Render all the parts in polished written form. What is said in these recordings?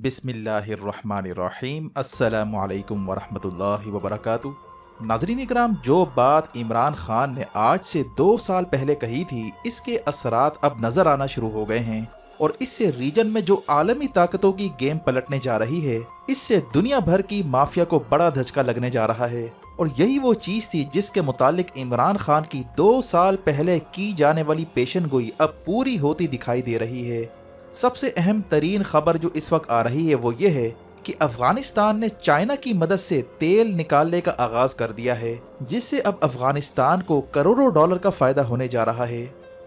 बिस्मिल्लाहिर्रहमानिर्रहीम अस्सलामु अलैकुम वरहमतुल्लाहि वबरकातुहू। नाज़रीन इकराम, जो बात इमरान खान ने आज से 2 साल पहले कही थी, इसके असरात अब नज़र आना शुरू हो गए हैं और इससे रीजन में जो आलमी ताकतों की गेम पलटने जा रही है, इससे दुनिया भर की माफिया को बड़ा धचका लगने जा रहा है। और यही वो चीज़ थी जिसके मुतालिक इमरान खान की 2 साल पहले की जाने वाली पेशन गोई अब पूरी होती दिखाई दे रही है। सबसे अहम तरीन खबर जो इस वक्त आ रही है वो ये है कि अफगानिस्तान ने चाइना की मदद से तेल निकालने का आगाज कर दिया है, जिससे अब अफगानिस्तान को करोड़ों डॉलर का फायदा होने जा रहा है।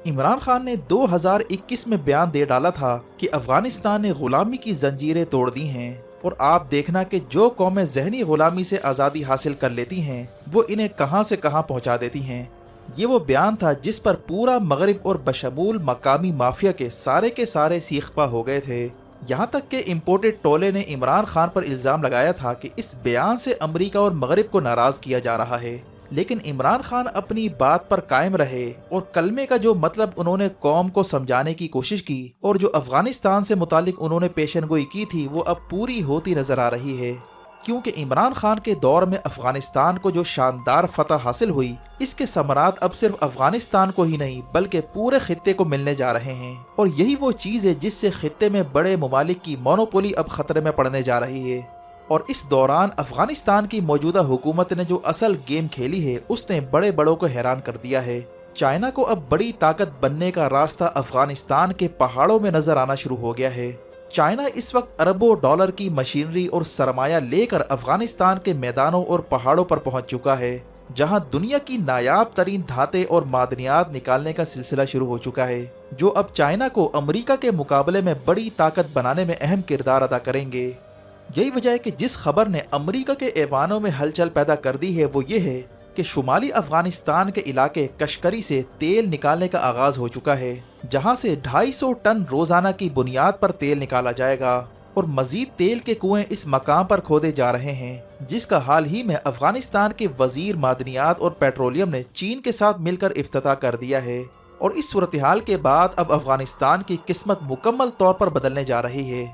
इमरान खान ने 2021 में बयान दे डाला था कि अफगानिस्तान ने गुलामी की जंजीरें तोड़ दी हैं और आप देखना कि जो कौमें जहनी गुलामी से आज़ादी हासिल कर लेती हैं वो इन्हें कहां से कहां पहुंचा देती हैं। ये वो बयान था जिस पर पूरा मगरिब और बशमूल मकामी माफिया के सारे सीखपा हो गए थे। यहाँ तक कि इम्पोर्टेड टोले ने इमरान खान पर इल्ज़ाम लगाया था कि इस बयान से अमेरिका और मगरिब को नाराज़ किया जा रहा है, लेकिन इमरान खान अपनी बात पर कायम रहे और कलमे का जो मतलब उन्होंने कौम को समझाने की कोशिश की और जो अफगानिस्तान से मुतालिक उन्होंने पेशनगोई की थी वो अब पूरी होती नजर आ रही है। क्योंकि इमरान खान के दौर में अफगानिस्तान को जो शानदार फतह हासिल हुई, इसके समरात अब सिर्फ अफगानिस्तान को ही नहीं बल्कि पूरे खित्ते को मिलने जा रहे हैं। और यही वो चीज़ है जिससे खित्ते में बड़े ममालिक की मोनोपोली अब खतरे में पड़ने जा रही है। और इस दौरान अफगानिस्तान की मौजूदा हुकूमत ने जो असल गेम खेली है उसने बड़े बड़ों को हैरान कर दिया है। चाइना को अब बड़ी ताकत बनने का रास्ता अफगानिस्तान के पहाड़ों में नजर आना शुरू हो गया है। चाइना इस वक्त अरबों डॉलर की मशीनरी और सरमाया लेकर अफगानिस्तान के मैदानों और पहाड़ों पर पहुंच चुका है, जहां दुनिया की नायाब तरीन धातें और मादनियात निकालने का सिलसिला शुरू हो चुका है, जो अब चाइना को अमेरिका के मुकाबले में बड़ी ताकत बनाने में अहम किरदार अदा करेंगे। यही वजह है कि जिस खबर ने अमेरिका के ऐवानों में हलचल पैदा कर दी है वो ये है कि शुमाली अफगानिस्तान के इलाके कशकरी से तेल निकालने का आगाज हो चुका है, जहां से 250 टन रोजाना की बुनियाद पर तेल निकाला जाएगा और मजीद तेल के कुएं इस मकाम पर खोदे जा रहे हैं, जिसका हाल ही में अफगानिस्तान के वजीर मादनियात और पेट्रोलियम ने चीन के साथ मिलकर इफ्तिताह कर दिया है। और इस सूरत हाल के बाद अब अफगानिस्तान की किस्मत मुकम्मल तौर पर बदलने जा रही है।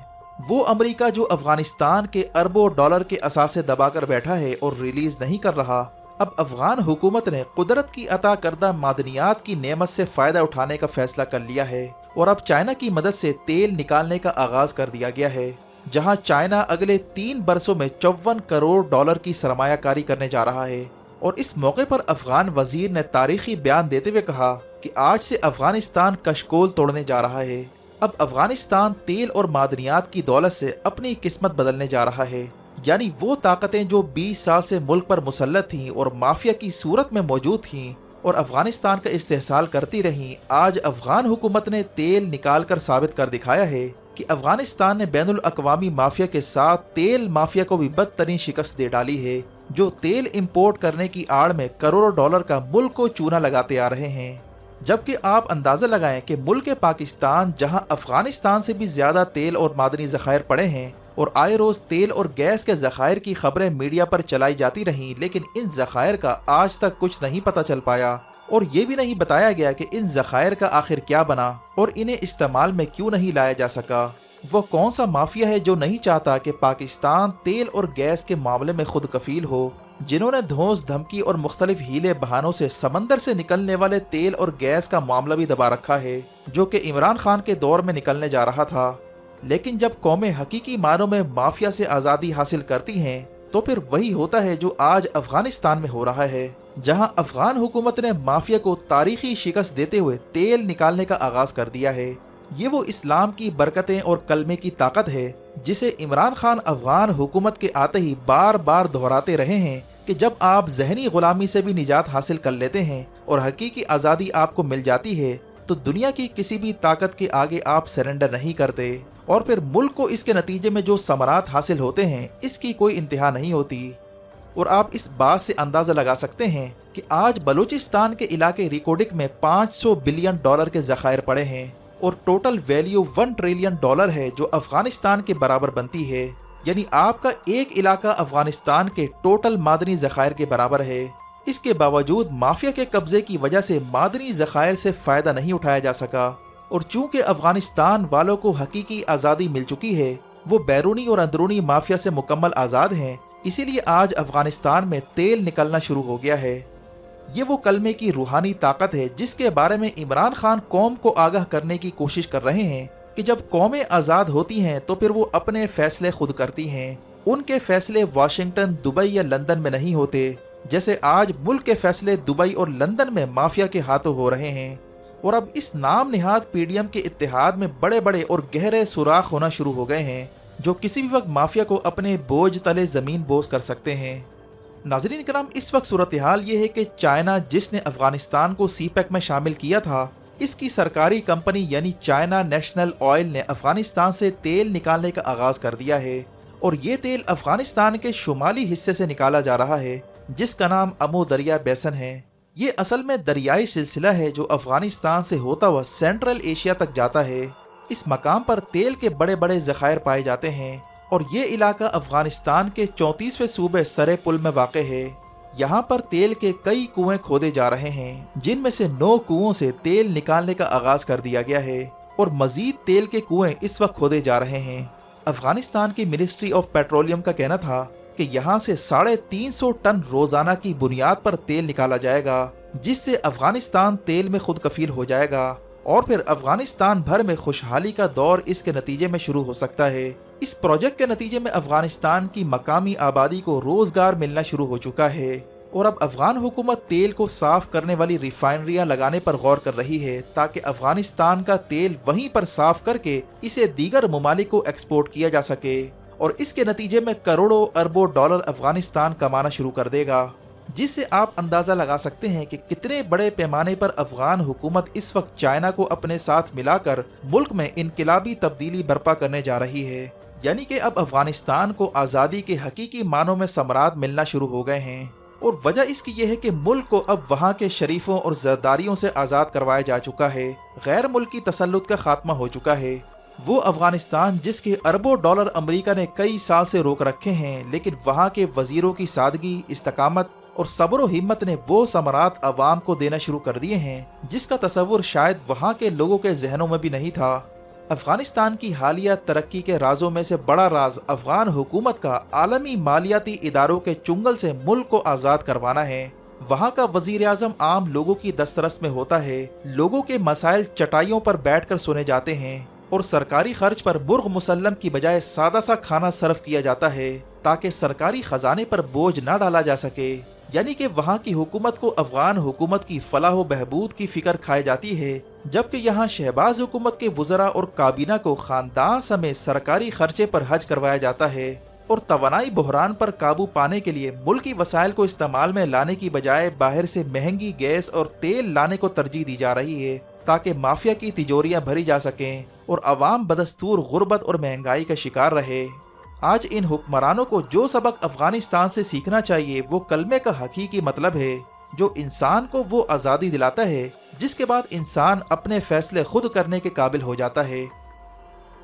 वो अमेरिका जो अफगानिस्तान के अरबों डॉलर के असासे दबाकर बैठा है और रिलीज नहीं कर रहा, अब अफगान हुकूमत ने कुदरत की अता करदा मादनियात की नेमत से फायदा उठाने का फैसला कर लिया है और अब चाइना की मदद से तेल निकालने का आगाज कर दिया गया है, जहां चाइना अगले 3 बरसों में 54 करोड़ डॉलर की सरमायाकारी करने जा रहा है। और इस मौके पर अफगान वजीर ने तारीखी बयान देते हुए कहा कि आज से अफगानिस्तान कशकोल तोड़ने जा रहा है। अब अफगानिस्तान तेल और मादनियात की दौलत से अपनी किस्मत बदलने जा रहा है। यानी वो ताकतें जो 20 साल से मुल्क पर मुसल्लत थीं और माफिया की सूरत में मौजूद थीं और अफगानिस्तान का इस्तेहसाल करती रहीं, आज अफगान हुकूमत ने तेल निकाल कर साबित कर दिखाया है कि अफगानिस्तान ने बैनुल अक़वामी माफिया के साथ तेल माफिया को भी बदतरीन शिकस्त दे डाली है, जो तेल इंपोर्ट करने की आड़ में करोड़ों डॉलर का मुल्क को चूना लगाते आ रहे हैं। जबकि आप अंदाज़ा लगाएं कि मुल्क पाकिस्तान, जहां अफगानिस्तान से भी ज़्यादा तेल और मादनी ज़खायर पड़े हैं और आए रोज़ तेल और गैस के ज़खायर की खबरें मीडिया पर चलाई जाती रहीं, लेकिन इन ज़खायर का आज तक कुछ नहीं पता चल पाया और ये भी नहीं बताया गया कि इन ज़खायर का आखिर क्या बना और इन्हें इस्तेमाल में क्यों नहीं लाया जा सका। वो कौन सा माफिया है जो नहीं चाहता कि पाकिस्तान तेल और गैस के मामले में खुद कफील हो, जिन्होंने धौंस धमकी और मुख्तलिफ हीले बहानों से समंदर से निकलने वाले तेल और गैस का मामला भी दबा रखा है, जो कि इमरान खान के दौर में निकलने जा रहा था। लेकिन जब कौमें हकीकी मानों में माफिया से आज़ादी हासिल करती हैं तो फिर वही होता है जो आज अफगानिस्तान में हो रहा है, जहां अफगान हुकूमत ने माफिया को तारीखी शिकस्त देते हुए तेल निकालने का आगाज कर दिया है। ये वो इस्लाम की बरकतें और कलमे की ताकत है जिसे इमरान खान अफगान हुकूमत के आते ही बार बार दोहराते रहे हैं कि जब आप जहनी गुलामी से भी निजात हासिल कर लेते हैं और हकीकी आज़ादी आपको मिल जाती है तो दुनिया की किसी भी ताकत के आगे आप सरेंडर नहीं करते और फिर मुल्क को इसके नतीजे में जो समरात हासिल होते हैं इसकी कोई इंतहा नहीं होती। और आप इस बात से अंदाज़ा लगा सकते हैं कि आज बलूचिस्तान के इलाके रिकोडिक में 500 बिलियन डॉलर के ज़खायर पड़े हैं और टोटल वैल्यू 1 ट्रिलियन डॉलर है, जो अफगानिस्तान के बराबर बनती है। यानी आपका एक इलाका अफगानिस्तान के टोटल मादनी ज़खायर के बराबर है। इसके बावजूद माफिया के कब्जे की वजह से मादनी ज़खायर से फ़ायदा नहीं उठाया जा सका और चूंकि अफगानिस्तान वालों को हकीकी आज़ादी मिल चुकी है वो बैरूनी और अंदरूनी माफिया से मुकम्मल आज़ाद हैं, इसीलिए आज अफगानिस्तान में तेल निकलना शुरू हो गया है। ये वो कलमे की रूहानी ताकत है जिसके बारे में इमरान खान कौम को आगाह करने की कोशिश कर रहे हैं कि जब कौमें आज़ाद होती हैं तो फिर वो अपने फैसले खुद करती हैं। उनके फैसले वाशिंगटन, दुबई या लंदन में नहीं होते, जैसे आज मुल्क के फैसले दुबई और लंदन में माफिया के हाथों हो रहे हैं। और अब इस नाम निहाद पीडीएम के इत्तेहाद में बड़े बड़े और गहरे सुराख होना शुरू हो गए हैं जो किसी भी वक्त माफिया को अपने बोझ तले ज़मीन बोझ कर सकते हैं। नाज़रीन किराम, इस वक्त सूरत हाल ये है कि चाइना, जिसने अफगानिस्तान को सीपैक में शामिल किया था, इसकी सरकारी कंपनी यानी चाइना नेशनल ऑयल ने अफगानिस्तान से तेल निकालने का आगाज़ कर दिया है। और ये तेल अफगानिस्तान के शुमाली हिस्से से निकाला जा रहा है जिसका नाम अमो दरिया बेसन है। ये असल में दरियाई सिलसिला है जो अफगानिस्तान से होता हुआ सेंट्रल एशिया तक जाता है। इस मकाम पर तेल के बड़े बड़े ज़खायर पाए जाते हैं और ये इलाका अफगानिस्तान के 34वें सूबे सरे पुल में वाक़ है। यहाँ पर तेल के कई कुएं खोदे जा रहे हैं जिनमें से 9 कुओं से तेल निकालने का आगाज़ कर दिया गया है और मज़ीद तेल के कुएं इस वक्त खोदे जा रहे हैं। अफगानिस्तान की मिनिस्ट्री ऑफ पेट्रोलियम का कहना था कि यहाँ से 350 टन रोजाना की बुनियाद पर तेल निकाला जाएगा, जिससे अफगानिस्तान तेल में खुद कफील हो जाएगा और फिर अफगानिस्तान भर में खुशहाली का दौर इसके नतीजे में शुरू हो सकता है। इस प्रोजेक्ट के नतीजे में अफगानिस्तान की मकामी आबादी को रोजगार मिलना शुरू हो चुका है और अब अफगान हुकूमत तेल को साफ करने वाली रिफाइनरियां लगाने पर गौर कर रही है ताकि अफगानिस्तान का तेल वहीं पर साफ करके इसे दीगर ममालिक को एक्सपोर्ट किया जा सके और इसके नतीजे में करोड़ों अरबों डॉलर अफगानिस्तान कमाना शुरू कर देगा, जिससे आप अंदाज़ा लगा सकते हैं कि कितने बड़े पैमाने पर अफगान हुकूमत इस वक्त चाइना को अपने साथ मिलाकर मुल्क में इनकलाबी तब्दीली बर्पा करने जा रही है। यानी कि अब अफगानिस्तान को आज़ादी के हकीकी मानों में समरात मिलना शुरू हो गए हैं और वजह इसकी यह है कि मुल्क को अब वहाँ के शरीफों और ज़रदारियों से आज़ाद करवाया जा चुका है। गैर मुल्की तसल्लुत का खात्मा हो चुका है। वो अफगानिस्तान जिसके अरबों डॉलर अमेरिका ने कई साल से रोक रखे हैं, लेकिन वहाँ के वजीरों की सादगी, इस्तकामत और सब्र व हिम्मत ने वो समरात अवाम को देना शुरू कर दिए हैं जिसका तसव्वुर शायद वहाँ के लोगों के जहनों में भी नहीं था। अफगानिस्तान की हालिया तरक्की के राजों में से बड़ा राज अफगान हुकूमत का आलमी मालियाती इदारों के चुंगल से मुल्क को आज़ाद करवाना है। वहाँ का वजीर आज़म आम लोगों की दस्तरस में होता है। लोगों के मसाइल चटाइयों पर बैठ कर सुने जाते हैं और सरकारी खर्च पर मुर्ग मुसल्लम की बजाय सादा सा खाना सर्व किया जाता है ताकि सरकारी खजाने पर बोझ न डाला जा सके। यानी कि वहाँ की हुकूमत को अफगान हुकूमत की फलाह व बहबूद की फिक्र खाई जाती है, जबकि यहाँ शहबाज हुकूमत के वज़रा और काबीना को खानदान समेत सरकारी खर्चे पर हज करवाया जाता है और तवानाई बहरान पर काबू पाने के लिए मुल्की वसाइल को इस्तेमाल में लाने की बजाय बाहर से महंगी गैस और तेल लाने को तरजीह दी जा रही है ताकि माफिया की तिजोरियां भरी जा सकें और अवाम बदस्तूर गुर्बत और महंगाई का शिकार रहे। आज इन हुक्मरानों को जो सबक अफगानिस्तान से सीखना चाहिए वो कलमे का हकीकी मतलब है जो इंसान को वो आज़ादी दिलाता है जिसके बाद इंसान अपने फैसले खुद करने के काबिल हो जाता है।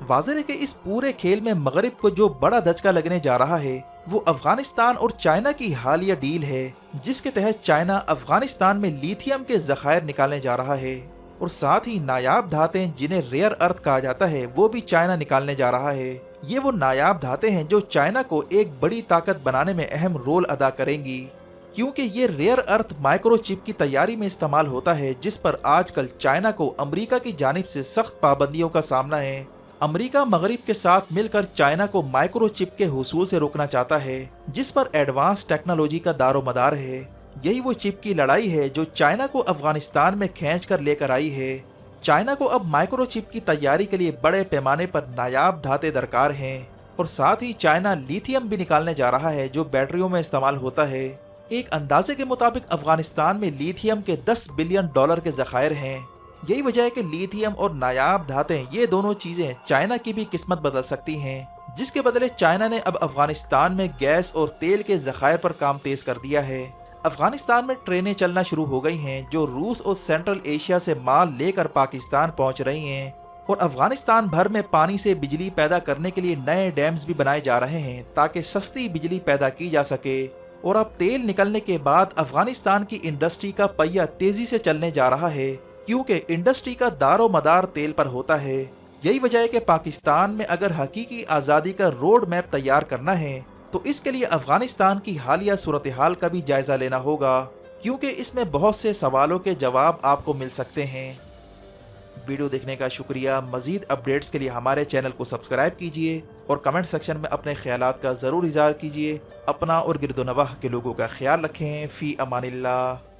वाज़ेह है कि इस पूरे खेल में मगरिब को जो बड़ा धचका लगने जा रहा है वो अफगानिस्तान और चाइना की हालिया डील है जिसके तहत चाइना अफगानिस्तान में लिथियम के ज़खायर निकालने जा रहा है और साथ ही नायाब धातें जिन्हें रेयर अर्थ कहा जाता है वो भी चाइना निकालने जा रहा है। ये वो नायाब धातें हैं जो चाइना को एक बड़ी ताकत बनाने में अहम रोल अदा करेंगी, क्योंकि ये रेयर अर्थ माइक्रोचिप की तैयारी में इस्तेमाल होता है जिस पर आजकल चाइना को अमेरिका की जानिब से सख्त पाबंदियों का सामना है। अमेरिका मगरिब के साथ मिलकर चाइना को माइक्रोचिप के हुसूल से रोकना चाहता है जिस पर एडवांस टेक्नोलॉजी का दारोमदार है। यही वो चिप की लड़ाई है जो चाइना को अफगानिस्तान में खींच कर लेकर आई है। चाइना को अब माइक्रोचिप की तैयारी के लिए बड़े पैमाने पर नायाब धाते दरकार हैं और साथ ही चाइना लिथियम भी निकालने जा रहा है जो बैटरियों में इस्तेमाल होता है। एक अंदाजे के मुताबिक अफगानिस्तान में लिथियम के $10 बिलियन के ज़खायर हैं। यही वजह है कि लिथियम और नायाब धातें ये दोनों चीज़ें चाइना की भी किस्मत बदल सकती हैं, जिसके बदले चाइना ने अब अफगानिस्तान में गैस और तेल के ज़खायर पर काम तेज़ कर दिया है। अफगानिस्तान में ट्रेनें चलना शुरू हो गई हैं जो रूस और सेंट्रल एशिया से माल लेकर पाकिस्तान पहुंच रही हैं और अफगानिस्तान भर में पानी से बिजली पैदा करने के लिए नए डैम्स भी बनाए जा रहे हैं ताकि सस्ती बिजली पैदा की जा सके। और अब तेल निकलने के बाद अफगानिस्तान की इंडस्ट्री का पहिया तेजी से चलने जा रहा है क्योंकि इंडस्ट्री का दारो मदार तेल पर होता है। यही वजह है कि पाकिस्तान में अगर हकीकी आज़ादी का रोड मैप तैयार करना है तो इसके लिए अफगानिस्तान की हालिया सूरत हाल का भी जायज़ा लेना होगा, क्योंकि इसमें बहुत से सवालों के जवाब आपको मिल सकते हैं। वीडियो देखने का शुक्रिया। मज़ीद अपडेट्स के लिए हमारे चैनल को सब्सक्राइब कीजिए और कमेंट सेक्शन में अपने ख्यालात का ज़रूर इज़हार कीजिए। अपना और गिरदोनवाह के लोगों का ख्याल रखें। फ़ी अमानिल्लाह।